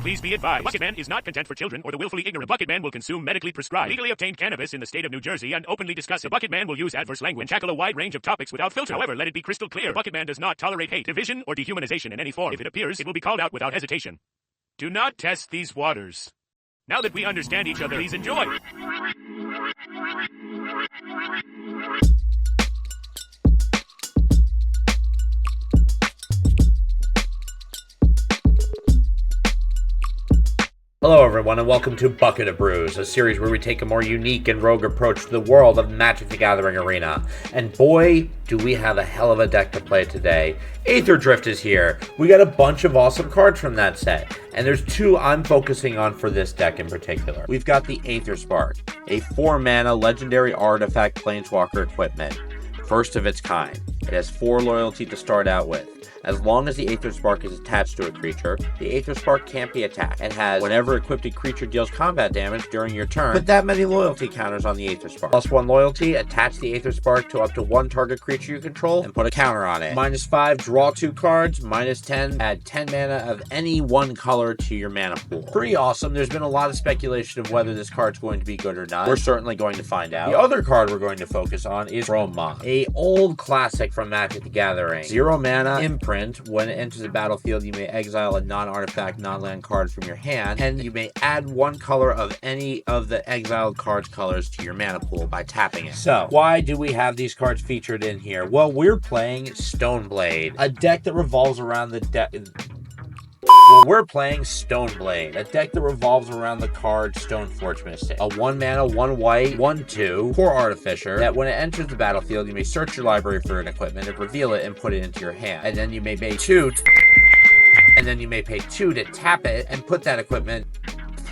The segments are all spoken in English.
Please be advised, Bucketman is not content for children or the willfully ignorant. Bucketman will consume medically prescribed, legally obtained cannabis in the state of New Jersey and openly discuss it. Bucketman will use adverse language and tackle a wide range of topics without filter. However, let it be crystal clear, Bucketman does not tolerate hate, division, or dehumanization in any form. If it appears, it will be called out without hesitation. Do not test these waters. Now that we understand each other, please enjoy. Hello everyone and welcome to Bucket of Brews, a series where we take a more unique and rogue approach to the world of Magic the Gathering arena. And boy, do we have a hell of a deck to play today. Aetherdrift is here. We got a bunch of awesome cards from that set. And there's two I'm focusing on for this deck in particular. We've got the Aetherspark, a 4-mana legendary artifact planeswalker equipment. First of its kind. It has 4 loyalty to start out with. As long as the Aetherspark is attached to a creature, the Aetherspark can't be attacked, and has whenever equipped creature deals combat damage during your turn, put that many loyalty counters on the Aetherspark. Plus 1 loyalty, attach the Aetherspark to up to 1 target creature you control, and put a counter on it. -5, draw 2 cards. -10, add 10 mana of any one color to your mana pool. Pretty awesome. There's been a lot of speculation of whether this card's going to be good or not. We're certainly going to find out. The other card we're going to focus on is Chrome Mox, a old classic from Magic the Gathering. 0 mana, imprint. When it enters the battlefield, you may exile a non-artifact, non-land card from your hand, and you may add 1 color of any of the exiled card's colors to your mana pool by tapping it. So, why do we have these cards featured in here? Well, we're playing Stoneblade, a deck that revolves around the Stoneblade, a deck that revolves around the card Stoneforge Mystic, a 1 mana, 1 white, 1/2 core artificer that when it enters the battlefield, you may search your library for an equipment and reveal it and put it into your hand. And then you may pay 2 to tap it and put that equipment.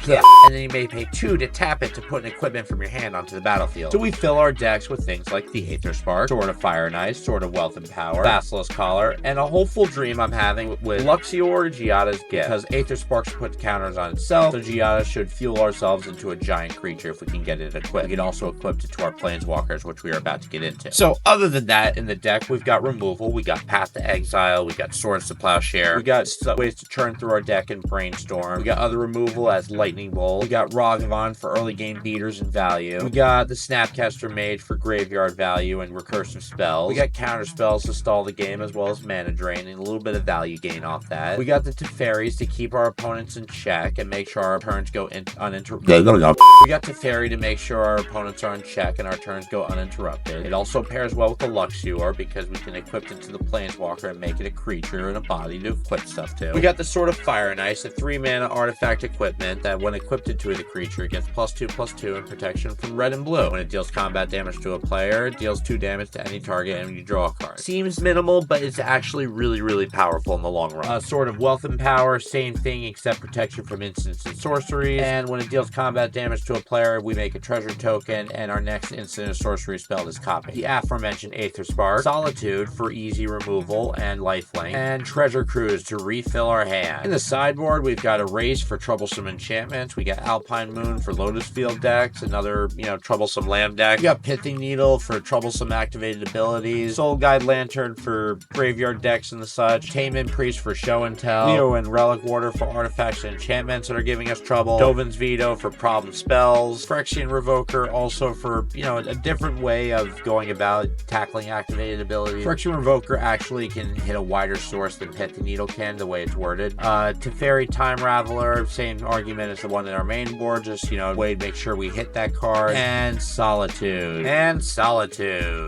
And then you may pay 2 to tap it to put an equipment from your hand onto the battlefield. So we fill our decks with things like the Aetherspark, Sword of Fire and Ice, Sword of Wealth and Power, Basilisk Collar, and a hopeful dream I'm having with Luxior Giada's Gift, because Aetherspark should put counters on itself, so Giada should fuel ourselves into a giant creature if we can get it equipped. We can also equip it to our Planeswalkers, which we are about to get into. So other than that, in the deck, we've got removal, we got Path to Exile, we got Swords to Plowshare, we got ways to churn through our deck and brainstorm, we got other removal as Lightning Bolt. We got Ragavan for early game beaters and value. We got the Snapcaster Mage for graveyard value and recursive spells. We got counter spells to stall the game as well as mana drain and a little bit of value gain off that. We got the Teferis to keep our opponents in check and make sure our turns go uninterrupted. We got Teferi to make sure our opponents are in check and our turns go uninterrupted. It also pairs well with the Luxior because we can equip it to the Planeswalker and make it a creature and a body to equip stuff to. We got the Sword of Fire and Ice, a 3-mana artifact equipment that when equipped to the creature gets +2/+2 and protection from red and blue. When it deals combat damage to a player, it deals 2 damage to any target and you draw a card. Seems minimal, but it's actually really powerful in the long run. Sword of Wealth and Power, same thing except protection from instants and sorceries. And when it deals combat damage to a player, we make a treasure token and our next instant or sorcery spell is copied. The aforementioned Aetherspark, Solitude for easy removal and lifelink, and Treasure Cruise to refill our hand. In the sideboard, we've got Erase for troublesome enchantments. We got Alpine Moon for Lotus Field decks, another, troublesome land deck. We got Pithing Needle for troublesome activated abilities, Soul Guide Lantern for graveyard decks and the such, Taman Priest for show and tell, Leo and Relic Warder for artifacts and enchantments that are giving us trouble, Dovin's Veto for problem spells, Phyrexian Revoker also for, a different way of going about tackling activated abilities. Phyrexian Revoker actually can hit a wider source than Pithing Needle can, the way it's worded. Teferi Time Raveler, same argument as the one in our main board, just, way to make sure we hit that card. And Solitude.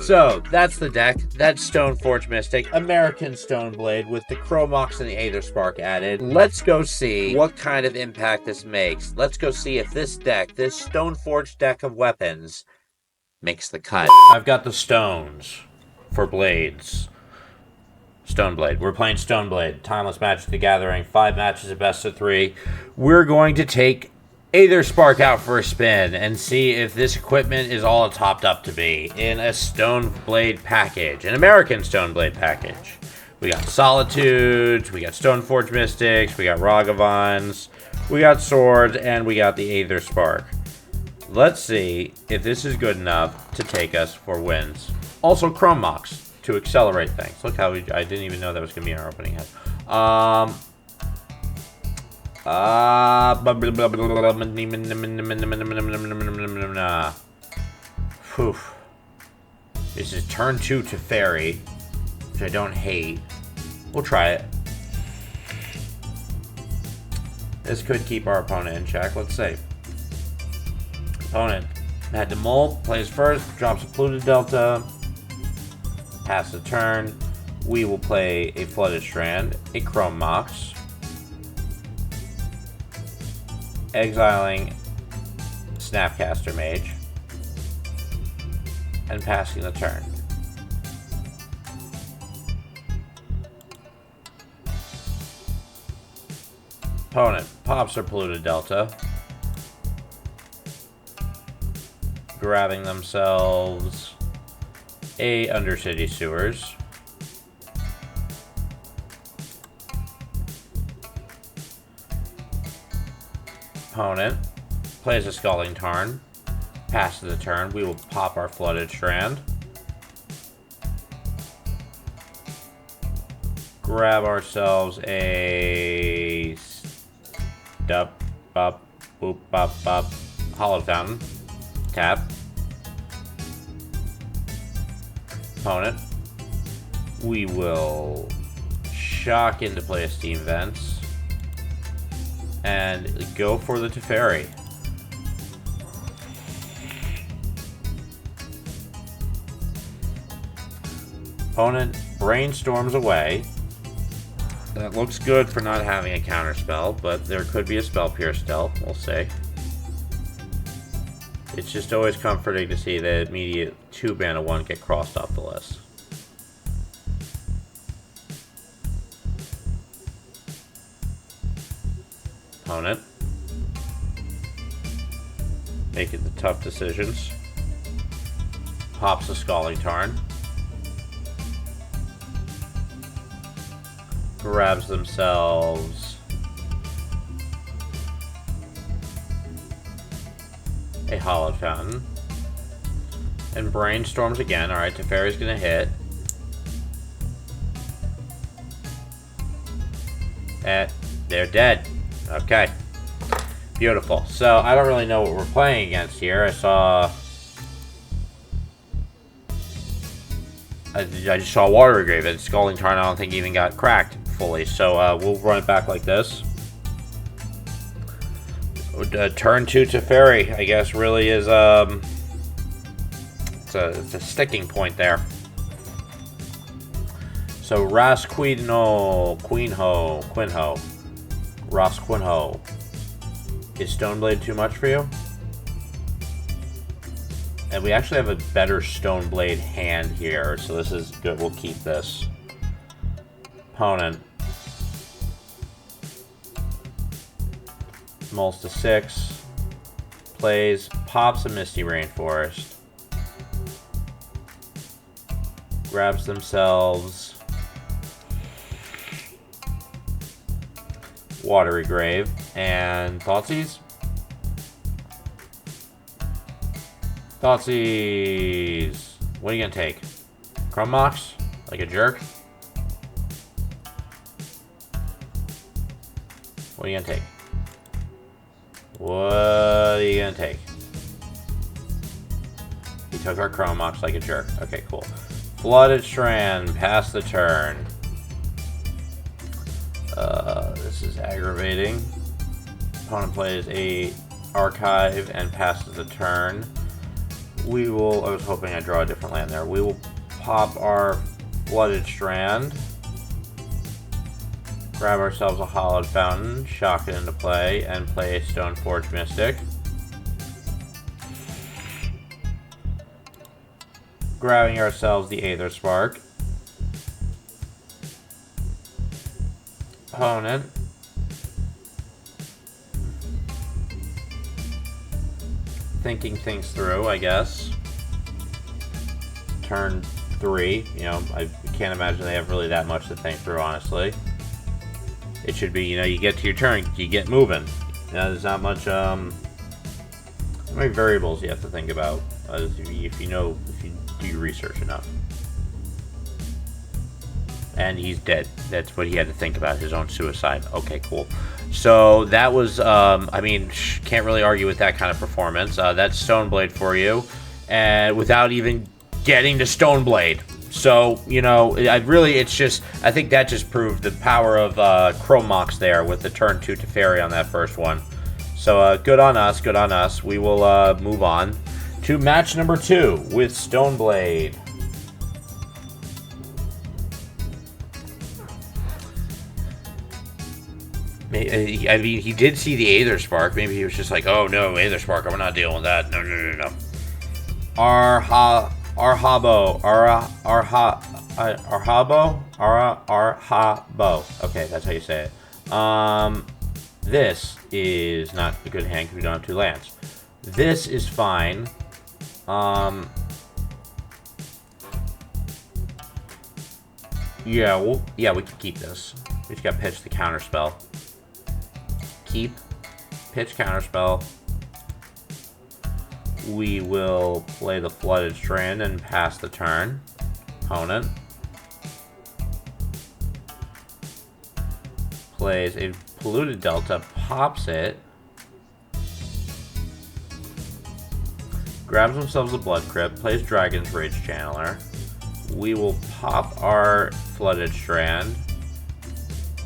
So, that's the deck. That's Stoneforge Mystic, American Stoneblade with the Chrome Mox and the Aetherspark added. Let's go see what kind of impact this makes. Let's go see if this deck, this Stoneforge deck of weapons, makes the cut. I've got the stones for blades. Stoneblade. We're playing Stoneblade. Timeless Magic the Gathering. 5 matches at best of 3. We're going to take Aetherspark out for a spin and see if this equipment is all it topped up to be in a Stoneblade package, an American Stoneblade package. We got Solitudes, we got Stoneforge Mystics, we got Ragavans, we got Swords, and we got the Aetherspark. Let's see if this is good enough to take us for wins. Also, Chrome Mox to accelerate things. Look how I didn't even know that was going to be in our opening hand. Phew. This is turn 2 to Fairy, which I don't hate. We'll try it. This could keep our opponent in check. Let's see. Opponent had to molt, plays first, drops a polluted delta, pass the turn. We will play a Flooded Strand, a Chrome Mox, exiling Snapcaster Mage, and passing the turn. Opponent pops their polluted delta, grabbing themselves a Undercity Sewers, opponent plays a Scalding Tarn, passes the turn. We will pop our Flooded Strand, grab ourselves a Dup, bop, boop, bop, bop, Hollow Fountain, tap. Opponent, we will shock into play a Steam Vents and go for the Teferi. Opponent brainstorms away. That looks good for not having a counter spell, but there could be a Spell Pierce still. We'll see. It's just always comforting to see the immediate 2-mana 1 get crossed off the list. Opponent making the tough decisions. Pops the Scalding Tarn. Grabs themselves a Hallowed Fountain and brainstorms again. Alright, Teferi's gonna hit. And they're dead. Okay. Beautiful. So, I don't really know what we're playing against here. I just saw Watery Grave, and Scalding Tarn I don't think even got cracked fully. So, we'll run it back like this. Turn 2 Teferi, I guess, really is, it's a sticking point there. So, Ras Quinho, Ras Quinho. Is Stoneblade too much for you? And we actually have a better Stoneblade hand here, so this is good. We'll keep this. Opponent mulls to 6, plays, pops a Misty Rainforest, grabs themselves Watery Grave, and Thoughtseize. Thoughtseize. What are you gonna take? Chrome Mox? Like a jerk? What are you gonna take? What are you gonna take? He took our Chrome Mox like a jerk. Okay, cool. Flooded Strand, pass the turn. This is aggravating. Opponent plays a Archive and passes the turn. We will, I was hoping I'd draw a different land there. We will pop our Flooded Strand. Grab ourselves a Hallowed Fountain, shock it into play, and play a Stoneforge Mystic. Grabbing ourselves the Aetherspark. Opponent thinking things through, I guess. Turn 3, you know, I can't imagine they have really that much to think through, honestly. It should be, you know, you get to your turn, you get moving. You know, there's not much, how many variables you have to think about, if you do your research enough. And he's dead. That's what he had to think about, his own suicide. Okay, cool. So that was, I mean, can't really argue with that kind of performance. That's Stoneblade for you, and without even getting to Stoneblade. So, you know, I think that just proved the power of Chrome Mox there with the turn 2 Teferi on that first one. So, good on us, good on us. We will move on to match number 2 with Stoneblade. I mean, he did see the Aetherspark. Maybe he was just like, oh no, Aetherspark, I'm not dealing with that. No. Arhabo. Okay, that's how you say it. This is not a good hand because we don't have 2 lands. This is fine. Yeah, we can keep this. We just got pitch the counterspell. Keep, pitch counterspell. We will play the Flooded Strand and pass the turn. Opponent plays a Polluted Delta, pops it, grabs themselves a Blood Crypt, plays Dragon's Rage Channeler. We will pop our Flooded Strand,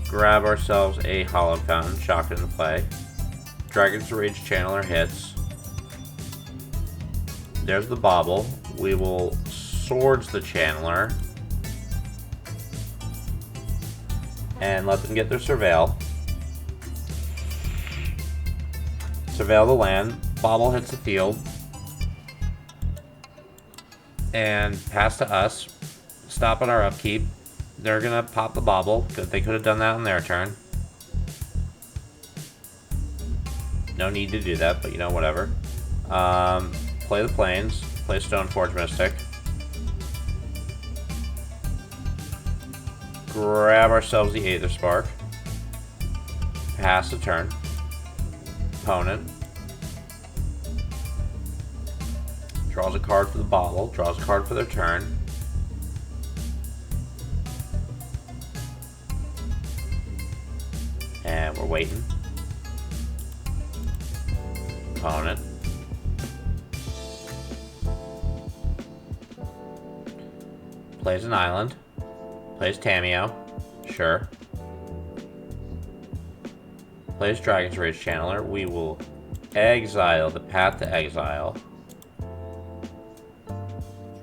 grab ourselves a Hallowed Fountain, shock it into play. Dragon's Rage Channeler hits. There's the Bauble. We will Swords the Channeler and let them get their Surveil. Surveil the land. Bauble hits the field. And pass to us. Stop on our upkeep. They're going to pop the Bauble. They could have done that on their turn. No need to do that, but you know, whatever. Play the Plains. Play Stoneforge Mystic. Grab ourselves the Aetherspark. Pass the turn. Opponent draws a card for the Bauble. Draws a card for their turn. And we're waiting. Opponent plays an island. Plays Tamiyo. Sure. Plays Dragon's Rage Channeler. We will exile the Path to Exile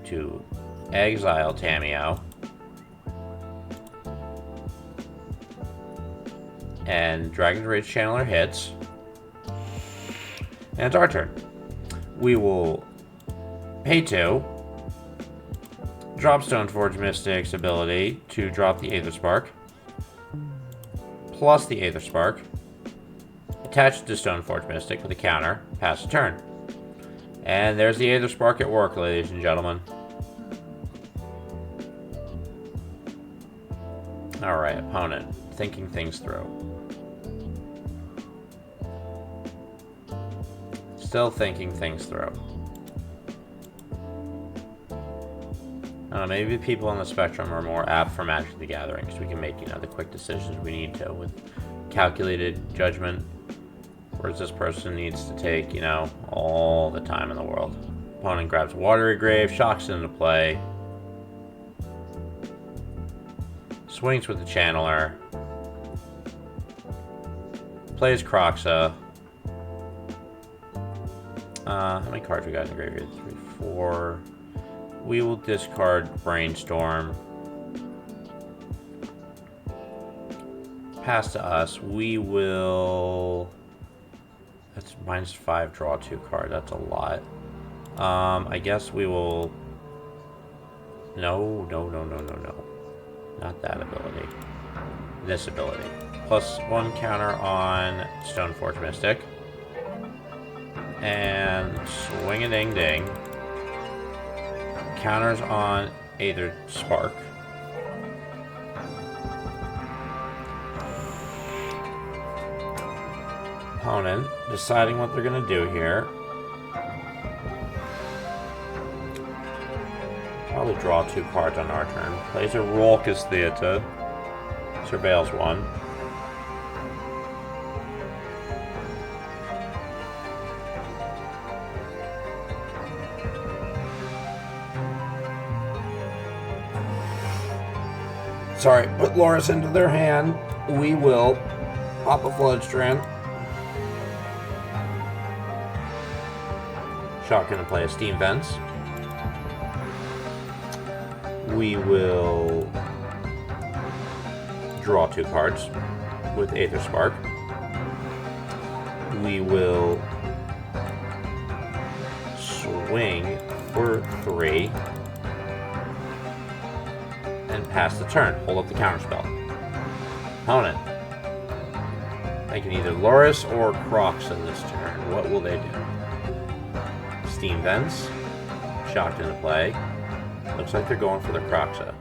to exile Tamiyo. And Dragon's Rage Channeler hits. And it's our turn. We will pay 2. Drop Stoneforge Mystic's ability to drop the Aetherspark. Plus the Aetherspark. Attach it to Stoneforge Mystic with a counter. Pass the turn. And there's the Aetherspark at work, ladies and gentlemen. Alright, opponent. Thinking things through. Still thinking things through. Maybe people on the spectrum are more apt for Magic the Gathering because we can make, you know, the quick decisions we need to with calculated judgment. Whereas this person needs to take, you know, all the time in the world. Opponent grabs Watery Grave, shocks it into play. Swings with the Channeler. Plays Kroxa. How many cards we got in the graveyard? 3, 4. We will discard Brainstorm. Pass to us. We will... That's -5, draw 2 card. That's a lot. I guess we will... No. Not that ability. This ability. +1 counter on Stoneforge Mystic. And swing-a-ding-ding. Counters on Aetherspark. Opponent deciding what they're going to do here. Probably draw 2 cards on our turn. Plays a Raucous Theater. Surveils 1. sorry, put Loris into their hand. We will pop a Floodstrand. Shock gonna play a Steam Vents. We will draw 2 cards with Aetherspark. We will swing for 3 and pass the turn. Hold up the counterspell. Opponent. They can either Loris or Crocs in this turn. What will they do? Steam Vents. Shocked into play. Looks like they're going for the Croxa.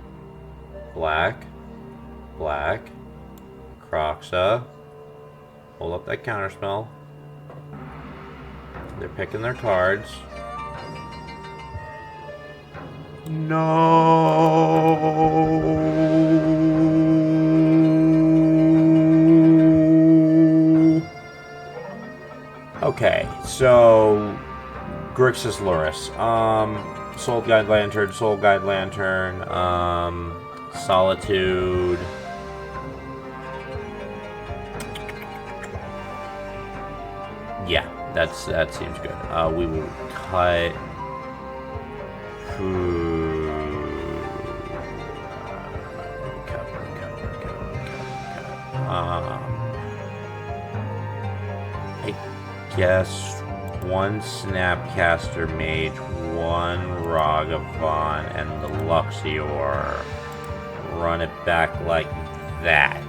Black. Black. Croxa. Hold up that counterspell. They're picking their cards. No. Okay, so Grixis Loris. Soul Guide Lantern, Soul Guide Lantern, Solitude. Yeah, that seems good. We will cut. I guess 1 Snapcaster Mage, 1 Ragavan, and the Luxior. Run it back like that.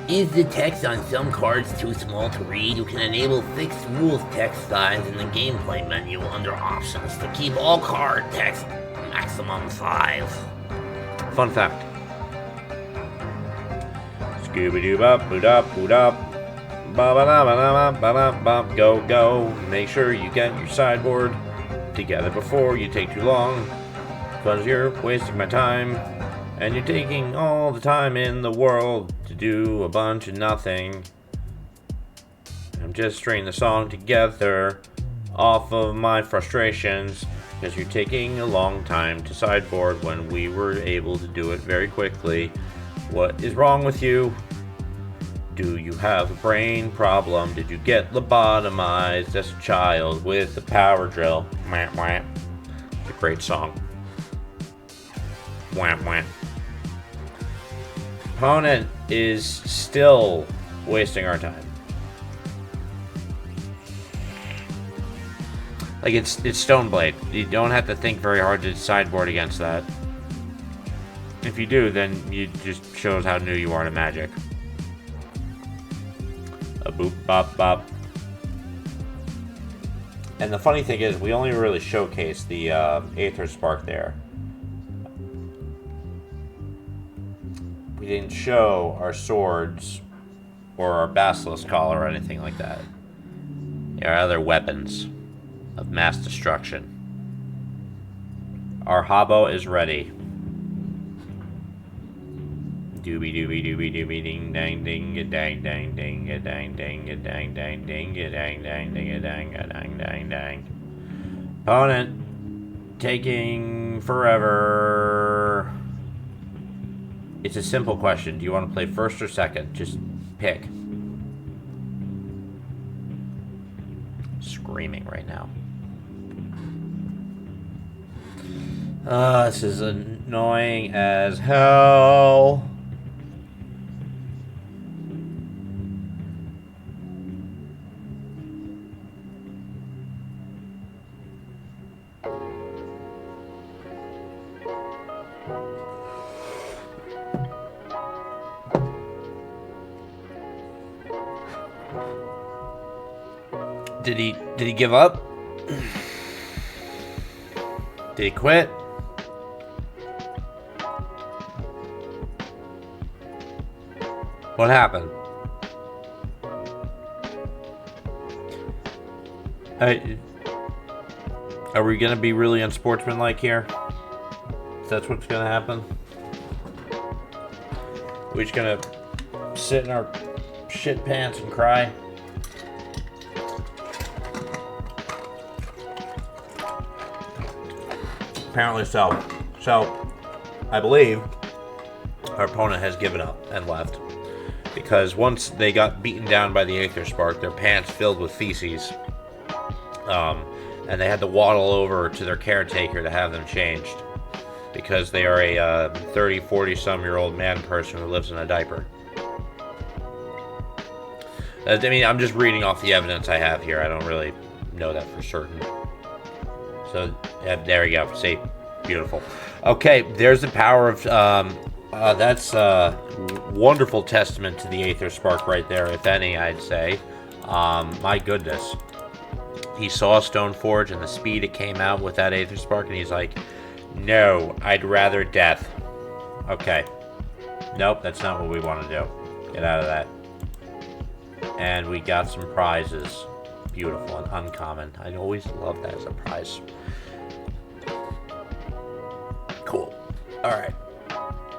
Is the text on some cards too small to read? You can enable fixed rules text size in the gameplay menu under options to keep all card text maximum size. Fun fact. Scooby-Doo-bop, boot-up, boot-up. Ba-ba-da-ba-da-ba-ba-da-ba. Go, go. Make sure you get your sideboard together before you take too long. Because you're wasting my time. And you're taking all the time in the world to do a bunch of nothing. I'm just stringing the song together off of my frustrations. Because you're taking a long time to sideboard when we were able to do it very quickly. What is wrong with you? Do you have a brain problem? Did you get lobotomized as a child with a power drill? Wah, wah. It's a great song. Wah, wah. Opponent is still wasting our time. Like, it's Stoneblade. You don't have to think very hard to sideboard against that. If you do, then it just shows how new you are to Magic. A boop, bop, bop. And the funny thing is, we only really showcased the Aetherspark there. We didn't show our swords or our Basilisk Collar or anything like that. Our other weapons of mass destruction. Our Habbo is ready. Doobie doobie doobie doobie ding dang ding a dang dang ding a dang dang a dang dang ding a dang dang ding a dang a dang dang dang. Opponent taking forever. It's a simple question. Do you want to play first or second? Just pick. Screaming right now. This is annoying as hell. Did he give up? Did he quit? What happened? Are we gonna be really unsportsmanlike here? That's what's gonna happen? We're just gonna sit in our shit pants and cry? Apparently so. So, I believe our opponent has given up and left. Because once they got beaten down by the Aetherspark, their pants filled with feces. And they had to waddle over to their caretaker to have them changed. Because they are a 30, 40-some-year-old man person who lives in a diaper. I mean, I'm just reading off the evidence I have here. I don't really know that for certain. So, yeah, there we go. See? Beautiful. Okay, there's the power of... that's a wonderful testament to the Aetherspark right there, if any, I'd say. My goodness. He saw Stoneforge and the speed it came out with that Aetherspark, and he's like, no, I'd rather death. Okay. Nope, that's not what we want to do. Get out of that. And we got some prizes. Beautiful and uncommon. I always love that as a prize. Cool. Alright.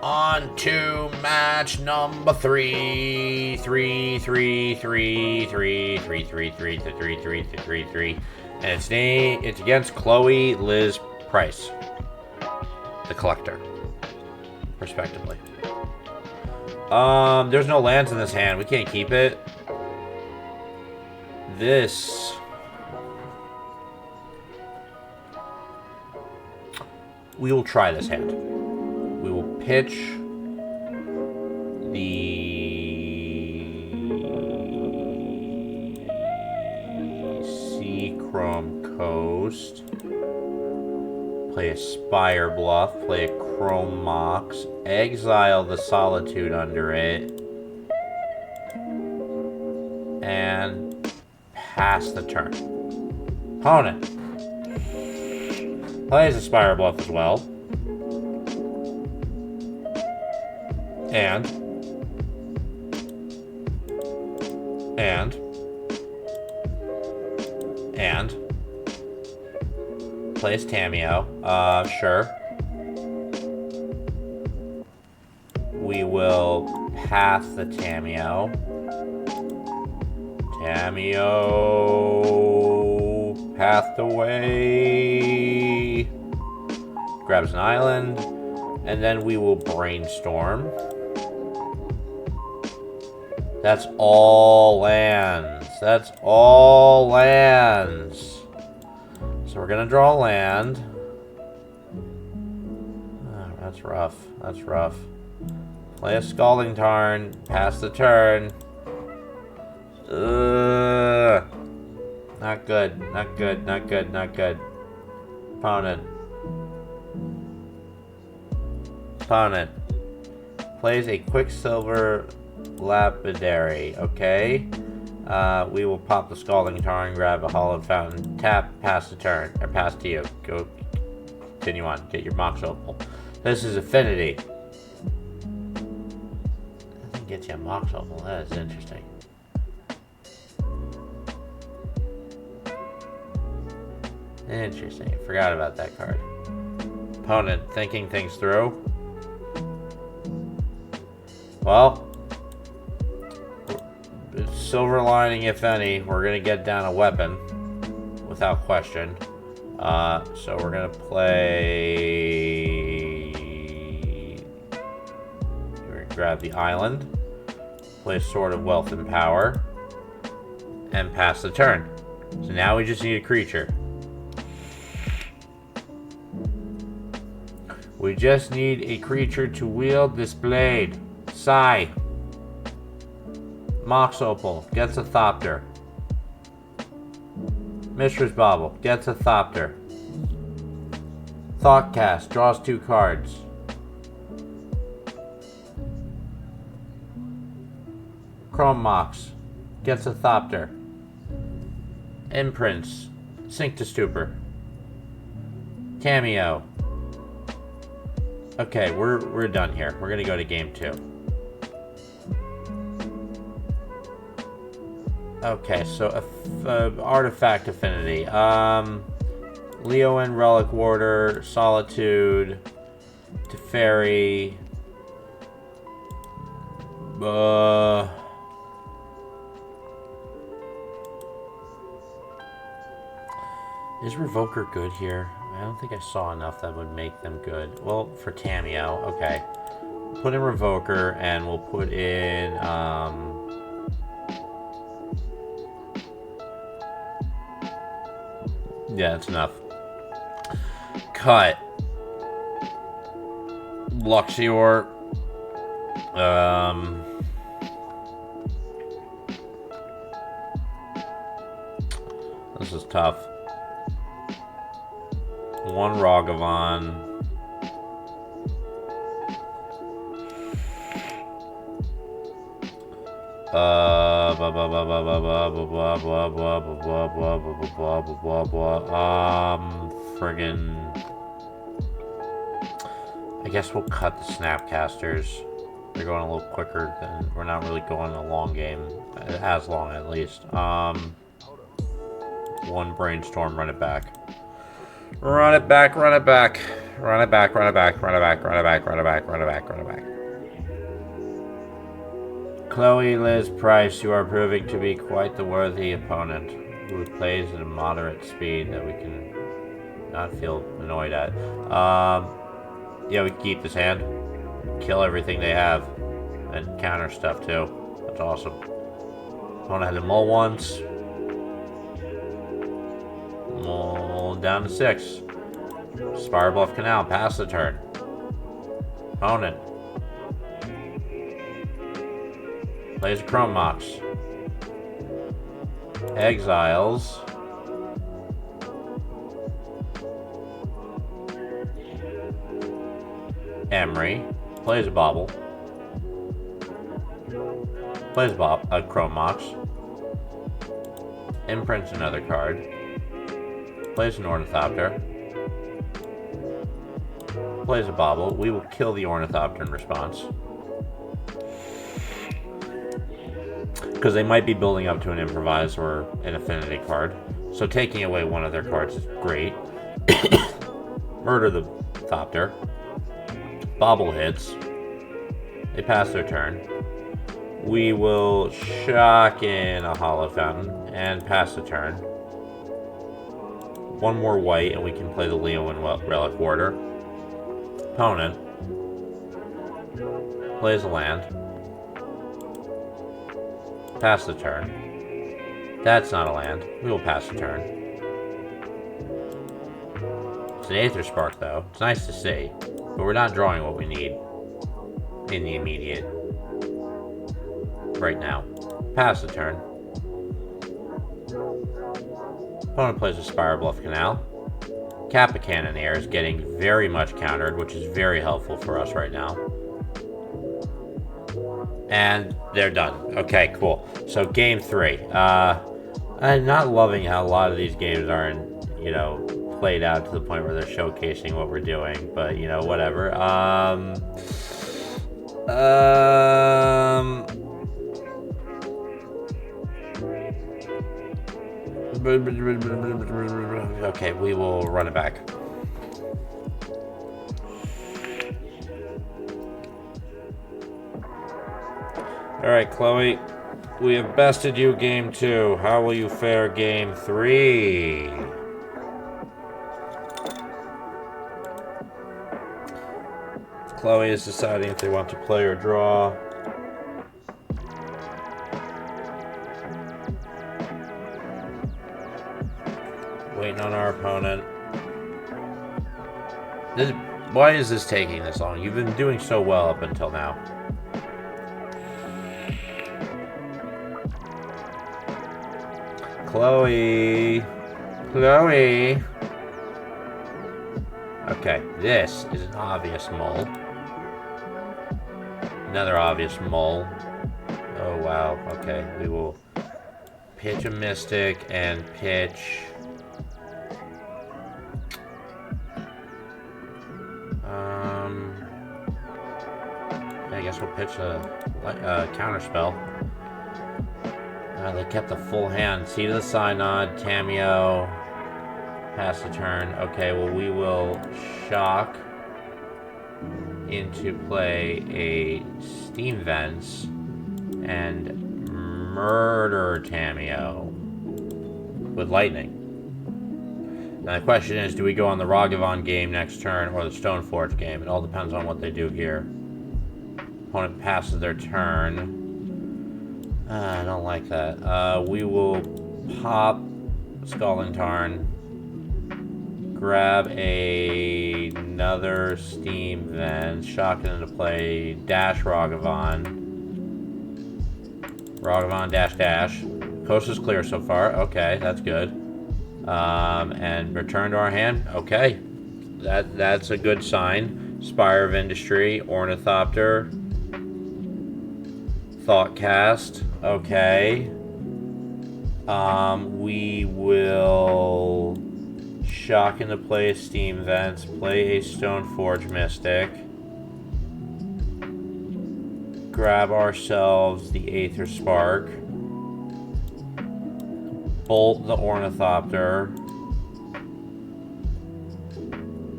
On to match number 3. 3, 3, 3, 3, 3, 3, 3, 3, 3, 3, 3. And it's against Chloe Liz Price. The collector. Respectively. There's no lands in this hand. We can't keep it. This... We will try this hand. We will pitch the Chrome Coast. Play a Spire Bluff. Play a Chrome Mox. Exile the Solitude under it. And pass the turn. Opponent plays a Spire Bluff as well. And plays Tamiyo. Sure. We will pass the Tamiyo. Tamiyo pathed away. Grabs an island. And then we will brainstorm. That's all lands. That's all lands. So we're gonna draw a land. Oh, that's rough. That's rough. Play a Scalding Tarn. Pass the turn. Not good. Not good. Not good. Not good. Opponent. Opponent. Plays a Quicksilver Lapidary. Okay. We will pop the Scalding Tarn, grab a Hollowed Fountain, tap, pass the turn, or pass to you. Go, continue on, get your Mox Opal. This is Affinity. Doesn't get you a Mox Opal, that is interesting. Interesting, I forgot about that card. Opponent thinking things through. Well, silver lining, if any, we're going to get down a weapon, without question. So we're going to play... We're going to grab the island, play Sword of Wealth and Power, and pass the turn. So now we just need a creature. We just need a creature to wield this blade. Sigh. Mox Opal gets a Thopter. Mishra's Bauble gets a Thopter. Thoughtcast draws 2 cards. Chrome Mox gets a Thopter. Imprints sink to stupor. Tamiyo. Okay, we're done here. We're gonna go to game 2. Okay, so artifact affinity. Leonin, Relic Warder, Solitude, Teferi. Is Revoker good here? don't think I saw enough that would make them good. Well, for Tameo, okay. Put in Revoker, and we'll put in, yeah, that's enough. Cut. Luxior. This is tough. One Ragavan. Friggin'. I guess we'll cut the Snapcasters. They're going a little quicker than, we're not really going a long game, as long at least. One Brainstorm, run it back. Run it back, run it back. Run it back, run it back, run it back, run it back, run it back, run it back, run it back. Chloe Liz Price, you are proving to be quite the worthy opponent who plays at a moderate speed that we can not feel annoyed at. Yeah, we can keep this hand. Kill everything they have. And counter stuff too. That's awesome. Opponent had to mull once. Mull down to 6. Spire Bluff Canal, pass the turn. Opponent plays a Chrome Mox. Exiles. Emery. Plays a Bobble. Plays a Chrome Mox. Imprints another card. Plays an Ornithopter. Plays a Bobble. We will kill the Ornithopter in response. Because they might be building up to an Improvise or an Affinity card. So taking away one of their cards is great. Murder the Thopter. Bobble hits. They pass their turn. We will shock in a Hollow Fountain and pass the turn. One more white and we can play the Leo and Relic Warder. Opponent plays a land. Pass the turn. That's not a land. We will pass the turn. It's an Aetherspark though. It's nice to see. But we're not drawing what we need in the immediate right now. Pass the turn. Opponent plays a Spire Bluff Canal. Kappa Cannoneer is getting very much countered, which is very helpful for us right now. And they're done. Okay, cool. So game 3. I'm not loving how a lot of these games aren't, played out to the point where they're showcasing what we're doing, but whatever. Okay, we will run it back. Alright, Chloe, we have bested you game 2. How will you fare game 3? Chloe is deciding if they want to play or draw. Waiting on our opponent. Why is this taking this long? You've been doing so well up until now. Chloe. Okay, this is an obvious mole. Another obvious mole. Oh wow, okay. We will pitch a Mystic and pitch... I guess we'll pitch a counterspell. They kept the full hand. Seed of the Synod, Tameo, pass the turn. Okay, well we will shock into play a Steam Vents and murder Tameo with lightning. Now the question is, do we go on the Ragavan game next turn or the Stoneforge game? It all depends on what they do here. Opponent passes their turn. I don't like that. We will pop Skull and Tarn. Grab another Steam Vent. Shock it into play. Dash Ragavan. Ragavan dash dash. Coast is clear so far. Okay, that's good. And return to our hand. Okay, that's a good sign. Spire of Industry, Ornithopter, Thoughtcast. Okay. We will shock into play a Steam Vents, play a Stoneforge Mystic, grab ourselves the Aetherspark, bolt the Ornithopter,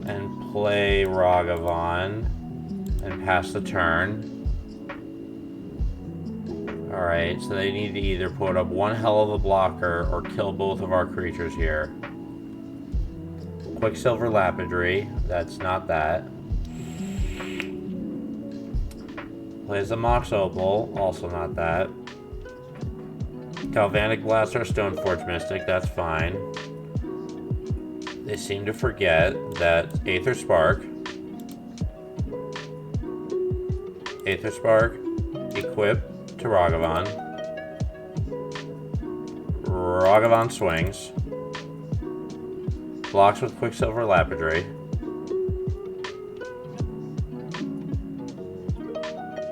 and play Ragavan, and pass the turn. Alright, so they need to either put up one hell of a blocker or kill both of our creatures here. Quicksilver Lapidary, that's not that. Plays the Mox Opal, also not that. Galvanic Blaster, Stoneforge Mystic, that's fine. They seem to forget that Aetherspark, equip to Ragavan. Ragavan swings. Blocks with Quicksilver Lapidary.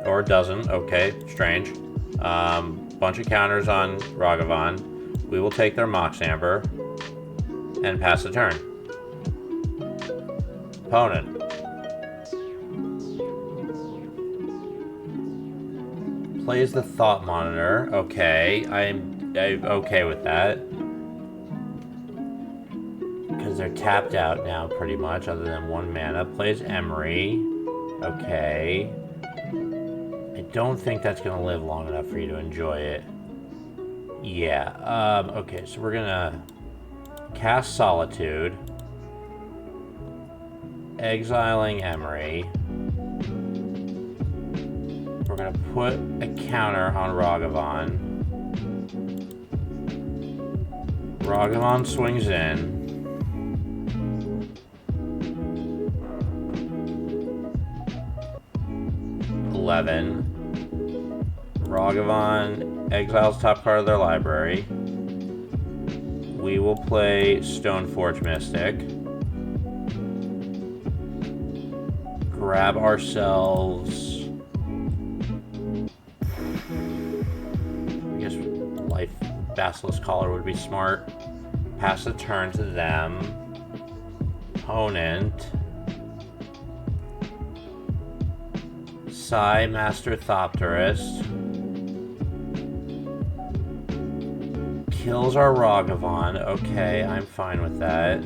Or doesn't. Okay, strange. Bunch of counters on Ragavan. We will take their Mox Amber and pass the turn. Opponent. Plays the Thought Monitor. Okay, I'm okay with that. Because they're tapped out now, pretty much, other than one mana. Plays Emery. Okay. I don't think that's going to live long enough for you to enjoy it. Yeah, okay, so we're going to cast Solitude. Exiling Emery. We're going to put a counter on Ragavan. Ragavan swings in. Ragavan exiles top card of their library. We will play Stoneforge Mystic. Grab ourselves, I guess Life Basilisk Collar would be smart. Pass the turn to them. Opponent. Psy Master Thopterist. Kills our Ragavan. Okay, I'm fine with that.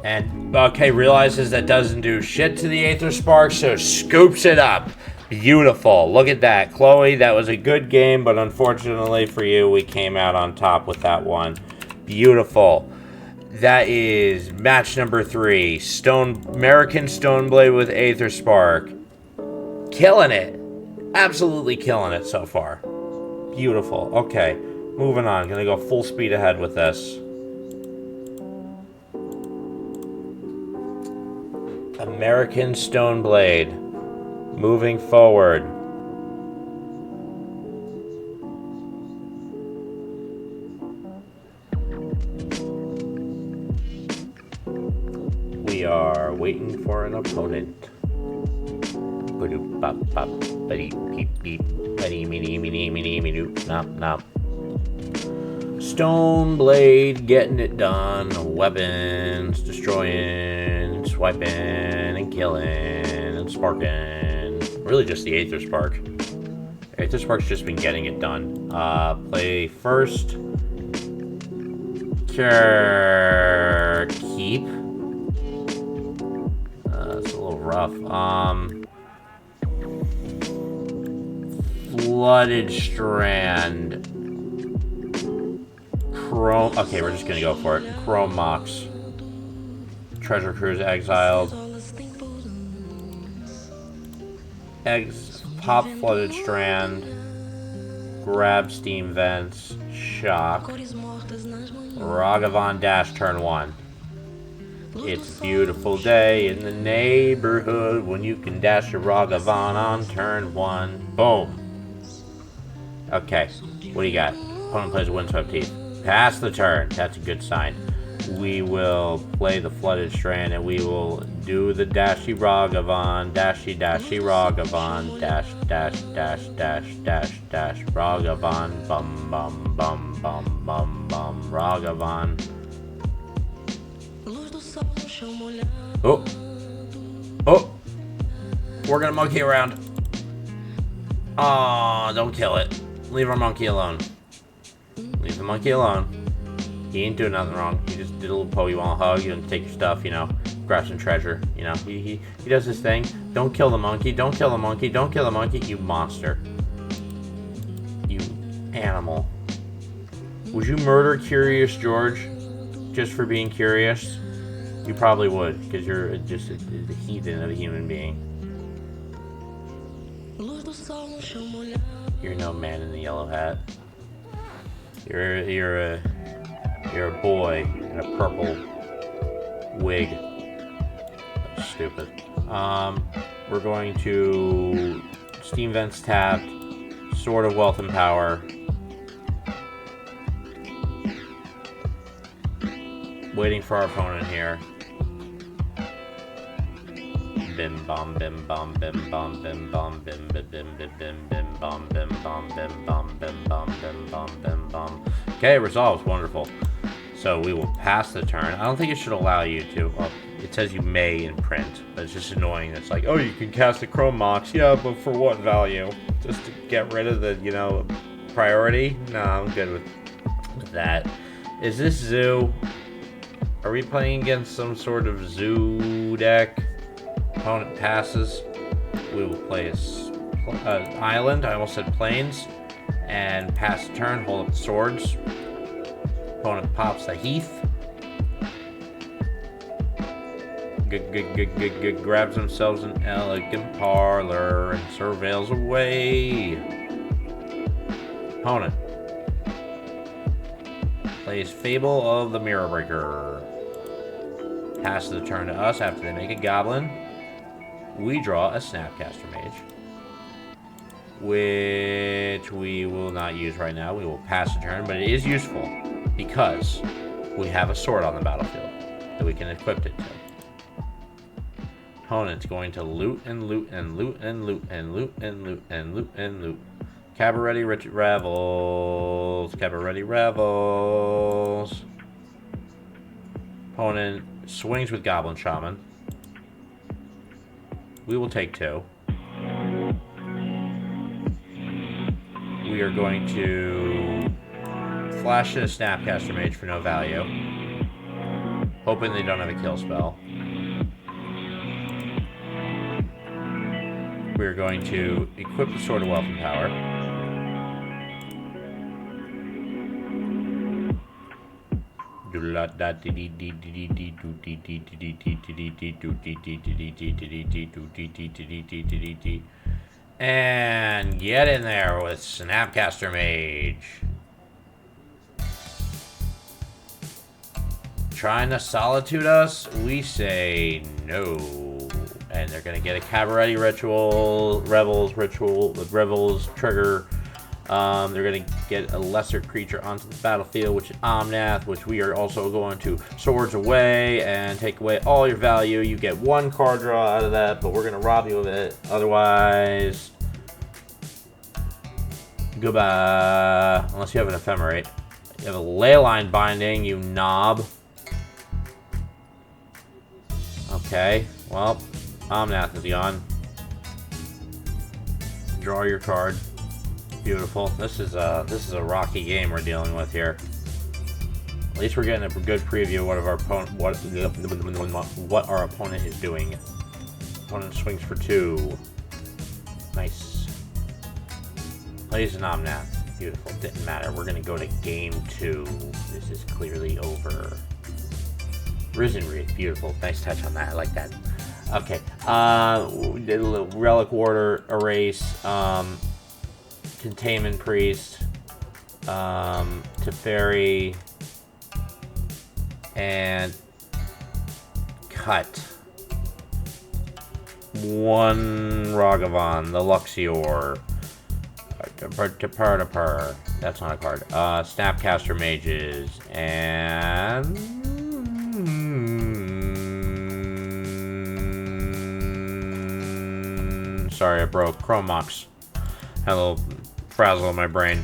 And, okay, realizes that doesn't do shit to the Aetherspark, so scoops it up. Beautiful. Look at that. Chloe, that was a good game, but unfortunately for you, we came out on top with that one. Beautiful. That is match number 3. American Stoneblade with Aetherspark. Killing it. Absolutely killing it so far. Beautiful. Okay, moving on. Gonna go full speed ahead with this. American Stoneblade. Moving forward. We are waiting for an opponent. Stoneblade getting it done. Weapons, destroying, swiping, and killing, and sparking. Really just the Aetherspark. Aetherspark's just been getting it done. Play first. Keep. It's a little rough. Flooded Strand. Chrome... Okay, we're just gonna go for it. Chrome Mox. Treasure Cruise exiled. Pop Flooded Strand. Grab Steam Vents. Shock. Ragavan Dash turn 1. It's a beautiful day in the neighborhood when you can dash your Ragavan on turn 1. Boom. Okay, what do you got? Opponent plays a Windswept Heath. Pass the turn. That's a good sign. We will play the Flooded Strand and we will do the Dashy Ragavan. Dashy Ragavan. Dash Ragavan. Bum bum bum bum bum bum Ragavan. Oh. Oh. We're gonna monkey around. Aw, don't kill it. Leave our monkey alone. Leave the monkey alone. He ain't doing nothing wrong. He just did a little Pokemon hug and take your stuff, you know. Grab some treasure, you know. He does his thing. Don't kill the monkey. Don't kill the monkey. Don't kill the monkey. You monster. You animal. Would you murder Curious George just for being curious? You probably would, because you're just a heathen of a human being. You're no man in the yellow hat. You're a boy in a purple wig. That's stupid. We're going to Steam Vents tapped, Sword of Wealth and Power. Waiting for our opponent here. Bim bom bim bom bim bom bim bom bim bim bim bim bim bim bom bim bom bim bom bim bom bim bom bim bom. Okay, resolves. Wonderful. So we will pass the turn. I don't think it should allow you to. Well, it says you may in print, but it's just annoying. It's like, oh, you can cast a Chrome Mox. Yeah, but for what value? Just to get rid of the, you know, priority? No, I'm good with that. Is this Zoo? Are we playing against some sort of Zoo deck? Opponent passes. We will play Island. I almost said Plains. And pass the turn. Hold up the swords. Opponent pops the Heath. Grabs themselves an elegant parlor and surveils away. Opponent plays Fable of the Mirror Breaker. Passes the turn to us after they make a goblin. We draw a Snapcaster Mage, which we will not use right now. We will pass the turn, but it is useful because we have a sword on the battlefield that we can equip it to. Opponent's going to loot and loot and loot and loot and loot and loot and loot and loot. Cabaret Revels. Cabaret Revels. Opponent swings with Goblin Shaman. We will take 2. We are going to flash in a Snapcaster Mage for no value. Hoping they don't have a kill spell. We are going to equip the Sword of Wealth and Power. And get in there with Snapcaster Mage. Trying to solitude us? We say no. And they're gonna get a Cabaret Revels trigger. They're going to get a lesser creature onto the battlefield, which is Omnath, which we are also going to Swords away and take away all your value. You get 1 card draw out of that, but we're going to rob you of it. Otherwise, goodbye. Unless you have an Ephemerate. You have a Leyline Binding, you knob. Okay, well, Omnath is gone. Draw your card. Beautiful. This is a rocky game we're dealing with here. At least we're getting a good preview of what our opponent is doing. Opponent swings for 2. Nice. Plays an Omnath. Beautiful. Didn't matter. We're going to go to game 2. This is clearly over. Risen Wreath. Beautiful. Nice touch on that. I like that. Okay. Did a little Relic Warder, Erase, Containment Priest, Teferi, and cut. 1 Ragavan, the Luxior. That's not a card. Snapcaster Mages, and sorry, I broke. Chrome Mox. Had a little frazzle in my brain.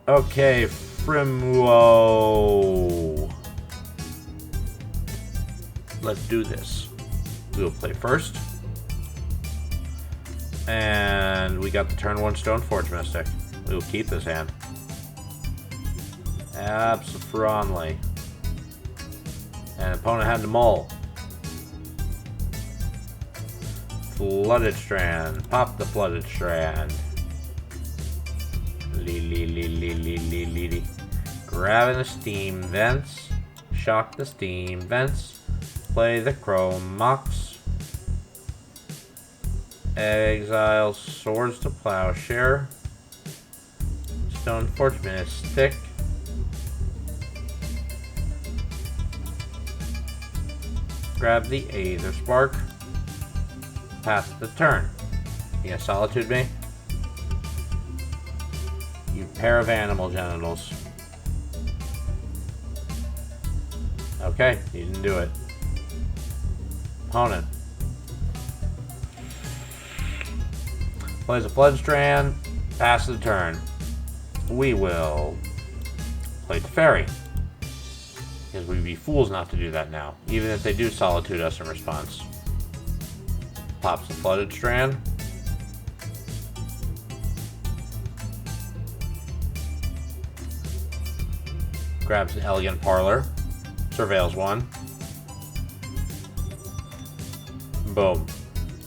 Okay, Frimuo. Let's do this. We will play first. And we got the turn 1 Stoneforge Mystic. We will keep this hand. Absolutely. And opponent had to mull. Flooded Strand. Pop the Flooded Strand. Grabbing the Steam Vents. Shock the Steam Vents. Play the Chrome Mox. Exile Swords to Plowshare. Stoneforge Mystic. Grab the Aetherspark. Pass the turn. You gonna Solitude me? You pair of animal genitals. Okay, you didn't do it. Opponent. Plays a Flood Strand. Pass the turn. We will play Teferi. Because we'd be fools not to do that now. Even if they do Solitude us in response. Pops the Flooded Strand. Grabs an Elegant Parlor. Surveils 1. Boom.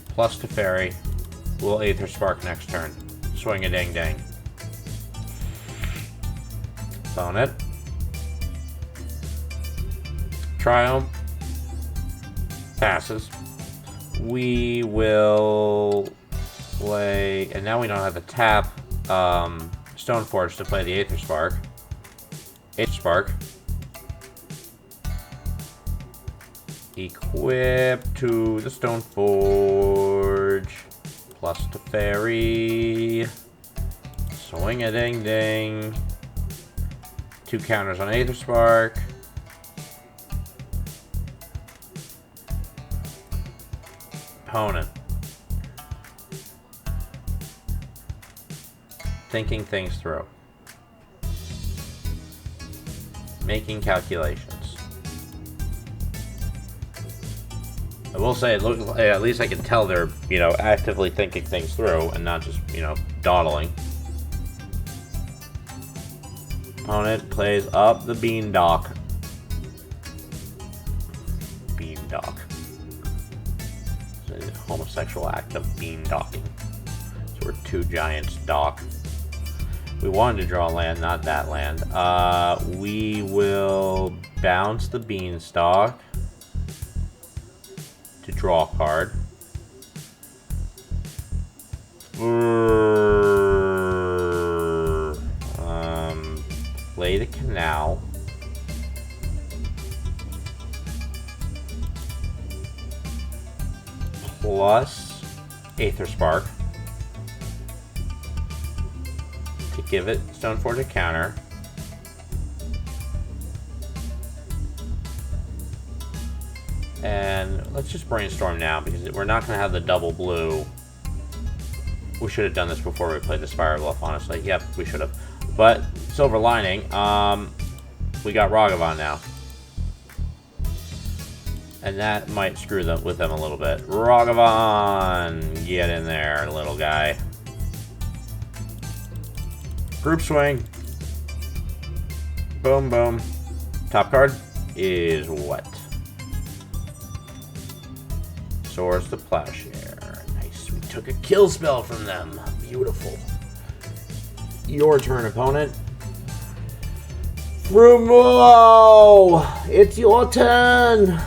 Plus Teferi. We'll Aetherspark next turn. Swing a ding dang. Bone it. Triumph. Passes. We will play, and now we don't have to tap Stoneforge to play the Aetherspark. Aetherspark. Equip to the Stoneforge. Plus Teferi. Swing a ding ding. 2 counters on Aetherspark. Opponent. Thinking things through. Making calculations. I will say, at least I can tell they're, actively thinking things through and not just, dawdling. Opponent plays up the Beandock. Beandock. It's a homosexual act of beandocking. So we're 2 giants dock. We wanted to draw land, not that land. We will bounce the Beanstalk to draw a card. Play the Canal. Plus Aetherspark to give it Stoneforge a counter. And let's just brainstorm now, because we're not going to have the double blue. We should have done this before we played the Spire Bluff, honestly. Yep, we should have. But, silver lining, we got Ragavan now. And that might screw them with them a little bit. Ragavan! Get in there, little guy. Group swing. Boom, boom. Top card is what? Swords to Plowshare. Nice. We took a kill spell from them. Beautiful. Your turn, opponent. Frumo! It's your turn!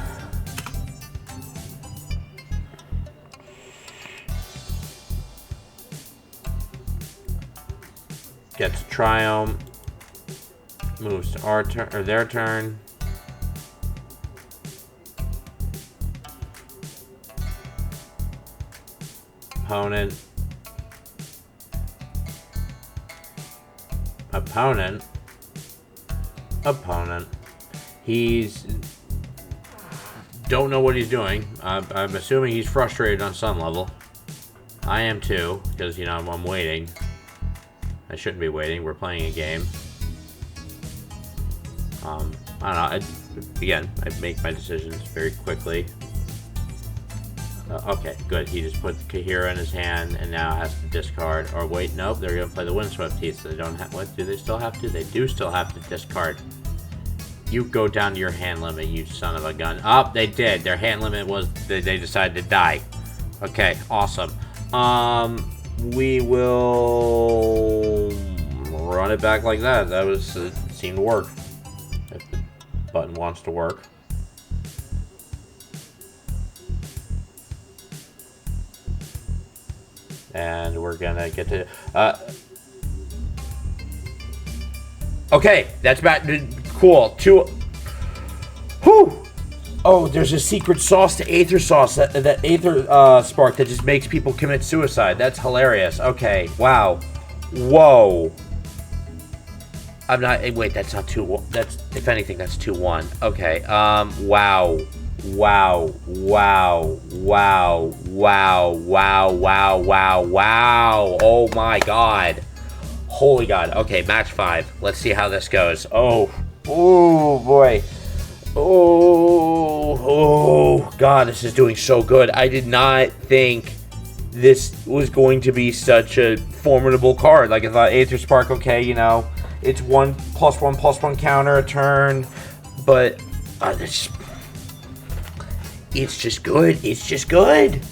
Gets Triumph. Moves to our turn, or their turn. Opponent. Opponent. He's... don't know what he's doing. I'm assuming he's frustrated on some level. I am too, because, you know, I'm waiting. I shouldn't be waiting. We're playing a game. I don't know. Again, I make my decisions very quickly. Okay, good. He just put Kahira in his hand and now has to discard. Or wait, nope. They're going to play the Windswept Teeth. So they don't have... what? Do they still have to? They do still have to discard. You go down to your hand limit, you son of a gun. Oh, they did. Their hand limit was... they decided to die. Okay, awesome. We will run it back like that. That was... it seemed to work. If the button wants to work. And we're gonna get to... okay, that's about... cool. Whew! Oh, there's a secret sauce to Aether sauce, that Aetherspark that just makes people commit suicide. That's hilarious. Okay, wow. Whoa. I'm not... wait, that's not 2-1. That's... if anything, that's 2-1. Okay, wow. Wow, wow, wow, wow, wow, wow, wow, wow. Oh my god. Holy god. Okay, match 5. Let's see how this goes. Oh boy. Oh god, this is doing so good. I did not think this was going to be such a formidable card. Like, I thought Aetherspark, okay, you know, it's 1+1/+1 counter a turn, but it's just good. It's just good.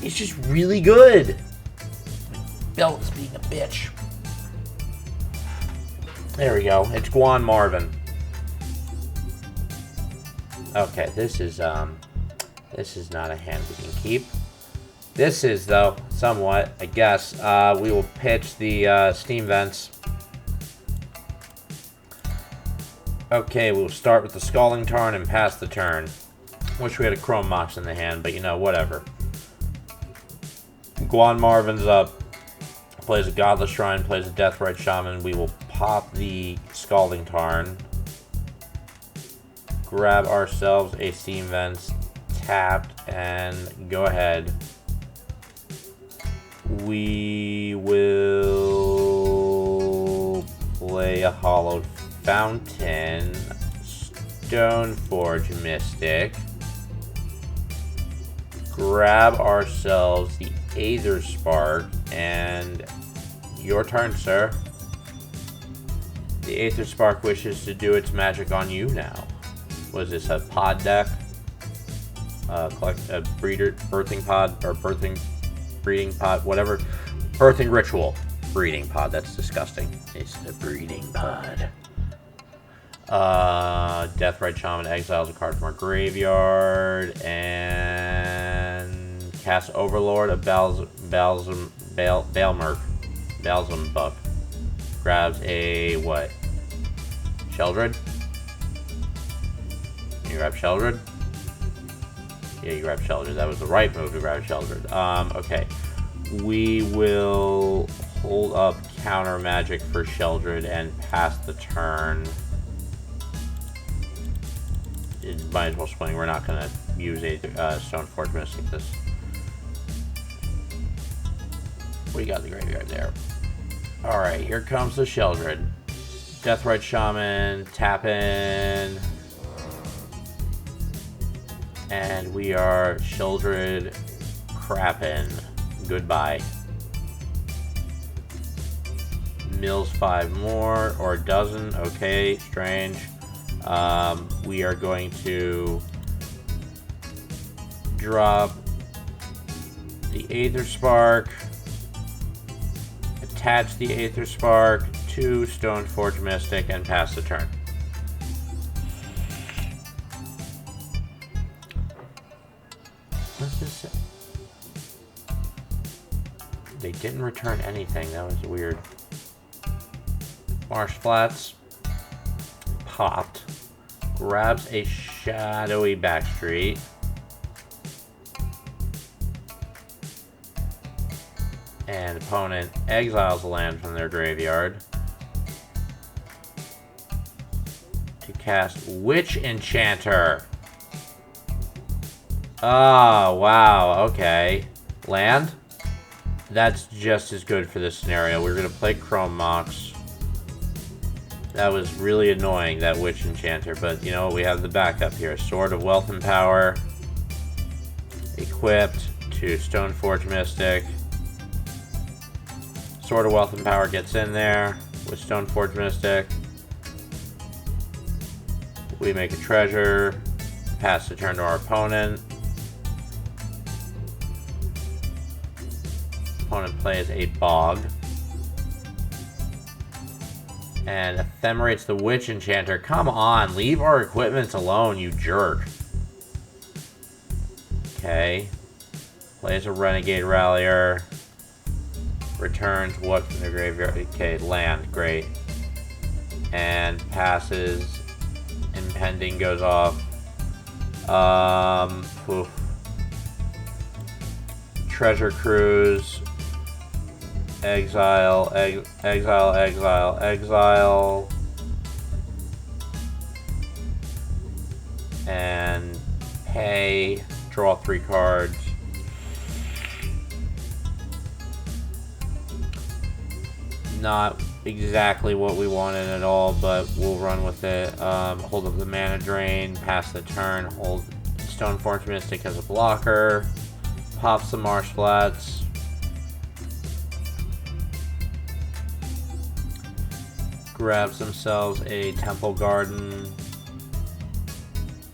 It's just really good. Belt's being a bitch. There we go. It's Guan Marvin. Okay, this is not a hand we can keep. This is, though, somewhat, I guess. We will pitch the Steam Vents. Okay, we'll start with the Scalding Tarn and pass the turn. Wish we had a Chrome Mox in the hand, but you know, whatever. Guan Marvin's up. Plays a Godless Shrine, plays a Deathrite Shaman. We will pop the Scalding Tarn. Grab ourselves a Steam Vents, tapped, and go ahead. We will play a Hollowed Fountain, Stoneforge Mystic. Grab ourselves the Aetherspark, and your turn, sir. The Aetherspark wishes to do its magic on you now. Was this a pod deck? Collect a birthing pod, or breeding pod, whatever. Birthing ritual. Breeding pod, that's disgusting. It's a breeding pod. Deathrite Shaman exiles a card from our graveyard and casts Overlord of Balsambuck. Grabs a what? Sheldred? You grab Sheldred? Yeah, you grab Sheldred. That was the right move to grab Sheldred. Okay. We will hold up counter magic for Sheldred and pass the turn. It might as well swing. We're not going to use a Stoneforge Mystic this. We got the graveyard there. Alright, here comes the Sheldred. Deathrite Shaman, tap in. And we are Sheldred crappin'. Goodbye. Mills 5 more, or a dozen. Okay, strange. We are going to drop the Aetherspark, attach the Aetherspark to Stoneforge Mystic and pass the turn. What's this say? They didn't return anything. That was weird. Marsh Flats. Popped. Grabs a shadowy backstreet. And opponent exiles a land from their graveyard to cast Witch Enchanter. Oh, wow, okay. Land? That's just as good for this scenario. We're going to play Chrome Mox. That was really annoying, that Witch Enchanter, but you know, we have the backup here. Sword of Wealth and Power. Equipped to Stoneforge Mystic. Sword of Wealth and Power gets in there with Stoneforge Mystic. We make a treasure. Pass the turn to our opponent. Opponent plays a Bog. And ephemerates the Witch Enchanter. Come on, leave our equipment alone, you jerk. Okay. Plays a Renegade Rallier. Returns what from the graveyard? Okay, land, great. And passes. Impending goes off. Oof. Treasure Cruise. Exile, exile, exile, exile. And pay. Draw 3 cards. Not exactly what we wanted at all, but we'll run with it. Hold up the mana drain, pass the turn, hold Stoneforge Mystic as a blocker, pop some Marsh Flats. Grabs themselves a Temple Garden,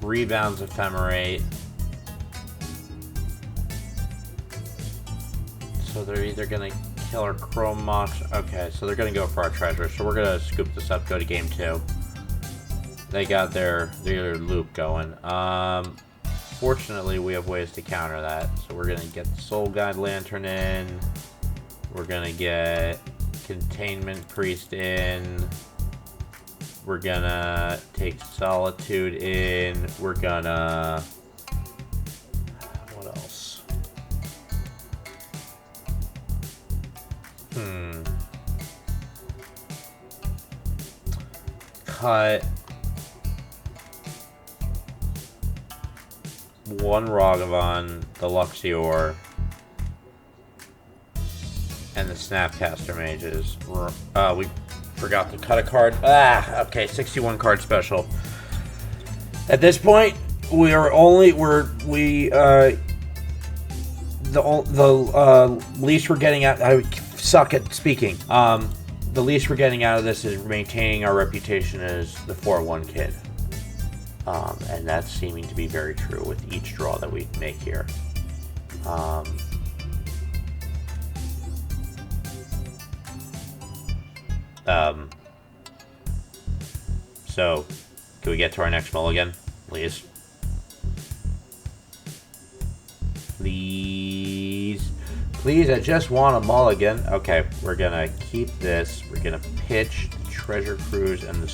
rebounds Ephemerate. So they're either gonna kill our Chrome Mox. Okay, so they're gonna go for our treasure. So we're gonna scoop this up, go to game 2. They got their loop going. Fortunately, we have ways to counter that. So we're gonna get the Soul Guide Lantern in. We're gonna get Containment Priest in. We're gonna take Solitude in. We're gonna... what else? Cut one Ragavan, the Luxior, and the Snapcaster Mages. We forgot to cut a card. Okay, 61 card special. At this point, we are only the least we're getting at. I suck at speaking. The least we're getting out of this is maintaining our reputation as the 4-1 kid. And that's seeming to be very true with each draw that we make here. So, can we get to our next mulligan, please? Please. Please, I just want a mulligan. Okay, we're gonna keep this. We're gonna pitch the Treasure Cruise and the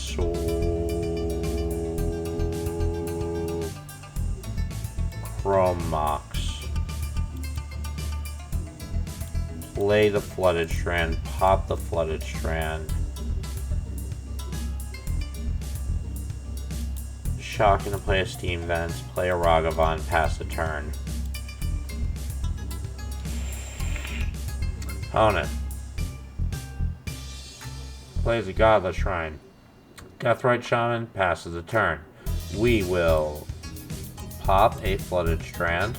Chrome Mox. Play the Flooded Strand. Pop the Flooded Strand. Shock into play a Steam Vents. Play a Ragavan. Pass the turn. Opponent plays a Godless Shrine. Deathrite Shaman passes the turn. We will pop a Flooded Strand,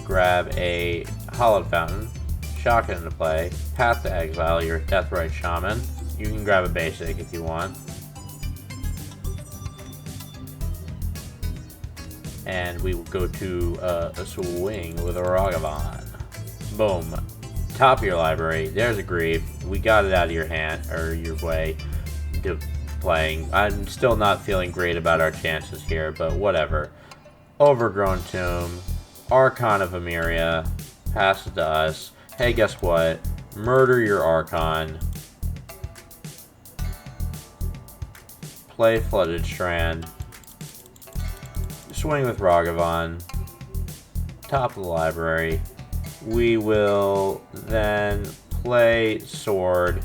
grab a Hallowed Fountain, shock it into play, path to exile your Deathrite Shaman. You can grab a basic if you want. And we will go to a swing with a Ragavan. Boom. Top of your library. There's a Grief. We got it out of your hand, or your way, to playing. I'm still not feeling great about our chances here, but whatever. Overgrown Tomb. Archon of Emeria. Passes to us. Hey, guess what? Murder your Archon. Play Flooded Strand. Swing with Ragavan. Top of the library. We will then play Sword.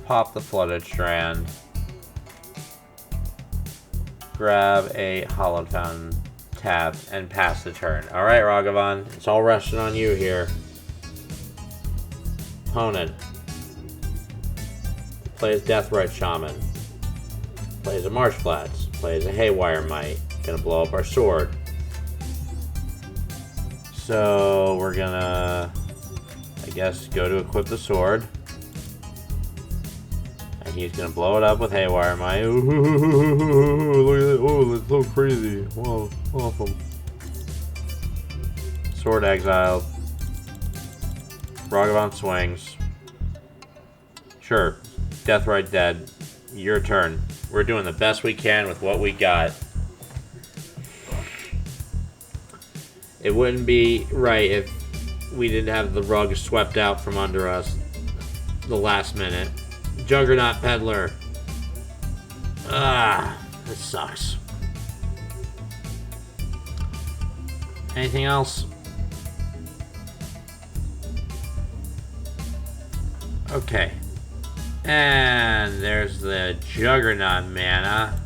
Pop the Flooded Strand. Grab a Hallowed Fountain, tap, and pass the turn. Alright, Ragavan. It's all resting on you here. Opponent. Plays Deathrite Shaman. Plays a Marsh Flats. Plays a Haywire Might. Gonna blow up our sword. So we're gonna, I guess, go to equip the sword. And he's gonna blow it up with Haywire Might. Ooh, look at that. Oh, that's so crazy. Whoa, awesome. Sword exiled. Ragavan swings. Sure. Deathrite dead. Your turn. We're doing the best we can with what we got. It wouldn't be right if we didn't have the rug swept out from under us the last minute. Juggernaut Peddler. Ah, this sucks. Anything else? Okay. And there's the Juggernaut mana.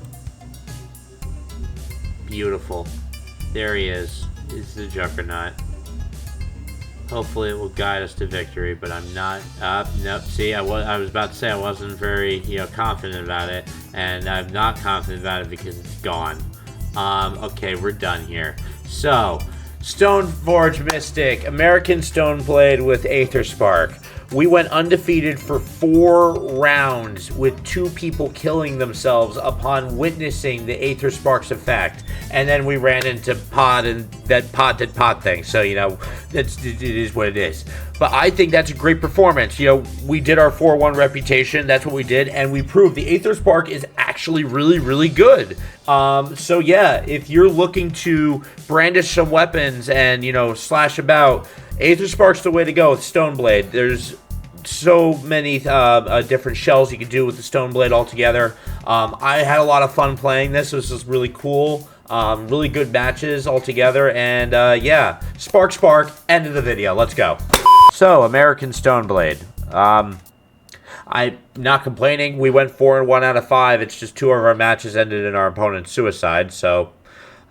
Beautiful. There he is. Is the Juggernaut. Hopefully it will guide us to victory, but I'm not. Nope. See, I was about to say I wasn't very, confident about it, and I'm not confident about it because it's gone. Okay, we're done here. So, Stoneforge Mystic, American Stoneblade with Aetherspark. We went undefeated for 4 rounds with 2 people killing themselves upon witnessing the Aetherspark's effect. And then we ran into Pod and that Pod did Pod thing. So, it is what it is. But I think that's a great performance. We did our 4-1 reputation. That's what we did. And we proved the Aetherspark is actually really, really good. So, yeah, if you're looking to brandish some weapons and, slash about, Aetherspark's the way to go with Stoneblade. There's so many different shells you can do with the Stoneblade altogether. I had a lot of fun playing this. This was really cool. Really good matches altogether. And yeah, spark, end of the video. Let's go. So, American Stoneblade. I'm not complaining. We went 4-1 out of 5. It's just 2 of our matches ended in our opponent's suicide. So,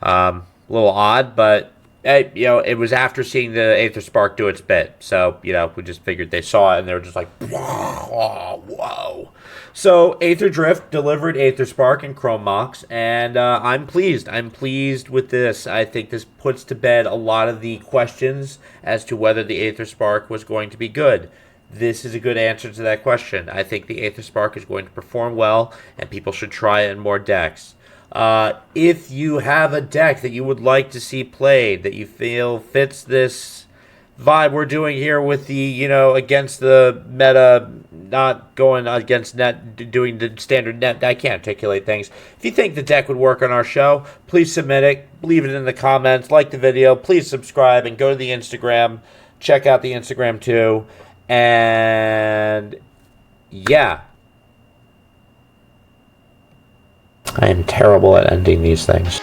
a little odd, but hey, it was after seeing the Aetherspark do its bit. So, we just figured they saw it and they were just like, whoa. So, Aetherdrift delivered Aetherspark and Chrome Mox, and I'm pleased. I'm pleased with this. I think this puts to bed a lot of the questions as to whether the Aetherspark was going to be good. This is a good answer to that question. I think the Aetherspark is going to perform well, and people should try it in more decks. If you have a deck that you would like to see played, that you feel fits this vibe we're doing here with the, against the meta, not going against net, doing the standard net, I can't articulate things. If you think the deck would work on our show, please submit it, leave it in the comments, like the video, please subscribe, and go to the Instagram, check out the Instagram too, and yeah. I am terrible at ending these things.